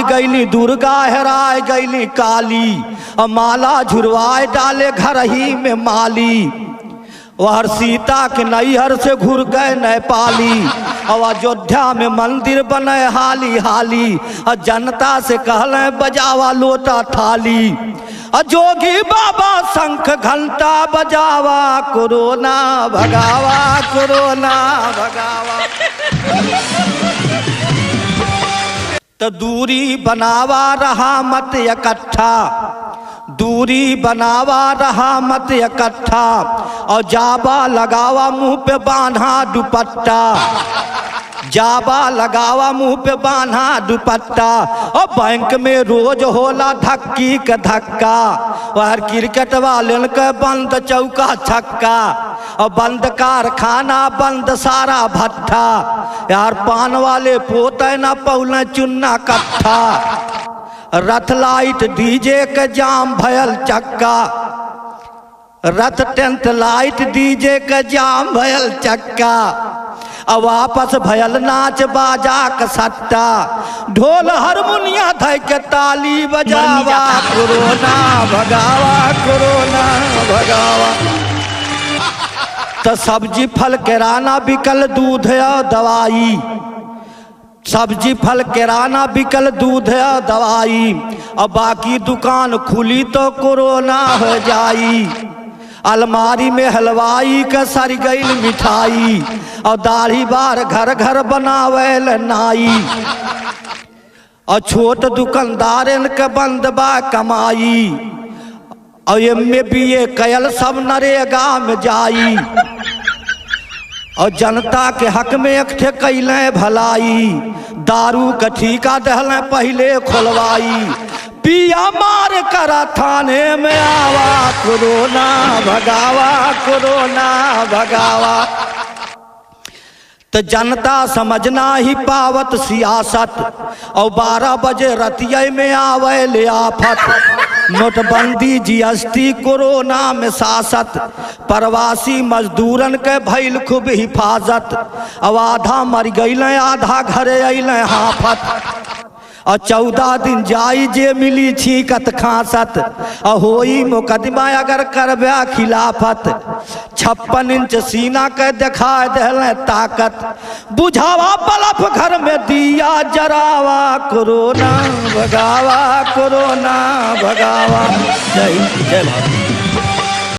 गईली दुर्गा हेराय गईली काली, माला झुरवाए डाले घर ही में माली। वह सीता के नैहर से घुर गए नेपाली, और अयोध्या में मंदिर बने हाली हाली। जनता से कहले बजावा लोटा थाली, जोगी बाबा शंख घंटा बजावा, कोरोना भगावा कोरोना भगावा। तो दूरी बनावा रहा मत इकट्ठा, दूरी बनावा रहा मत इकट्ठा, और जाबा लगावा मुंह पे बांधा दुपट्टा, जाबा लगावा मुंह पे बांधा दुपट्टा। और बैंक में रोज होला धक्की के धक्का, और क्रिकेट वाले के बंद चौका छक्का, और बंद कारखाना बंद सारा भट्ठा। यार पान वाले पोते न पौले चुन्ना कट्ठा, रथ लाइट डीजे के जाम भयल चक्का, रथ टेंट लाइट डीजे के जाम भयल चक्का। अब वापस भयल नाच बाजा का सट्टा, ढोल हारमोनिया धय के ताली बजावा, कोरोना भगावा कोरोना भगावा। तो सब्जी फल किराना बिकल दूध और दवाई, सब्जी फल किराना बिकल दूध और दवाई। अब बाकी दुकान खुली तो कोरोना हो जाई। अलमारी में हलवाई का सर गईल मिठाई, और दाढ़ी बार घर घर बनावेल नाई। और छोट दुकानदारन के बंद बा कमाई, और MA कयल सब नरेगा में जाई। और जनता के हक में एकठे कैले भलाई, दारू का ठीका दहले पहले खोलवाई। पिया मार करा थाने में आवा, कोरोना भगावा कोरोना भगावा। तो जनता समझना ही पावत सियासत, और 12 बजे रतिया में आवे ले आफत। नोटबंदी GST कोरोना में सासत, प्रवासी मजदूरन के भइल खूब हिफाजत। अब आधा मर गईले आधा घरे अइले हाफत, और 14 दिन जाई जे मिली छीकत खासत। और होई मुकदमा अगर करबे खिलाफत, 56 इंच सीना के देखा दहले ताकत। बुझावा बल्ब घर में दिया जरावा, कोरोना भगावा कोरोना भगावा। जय जय भारत।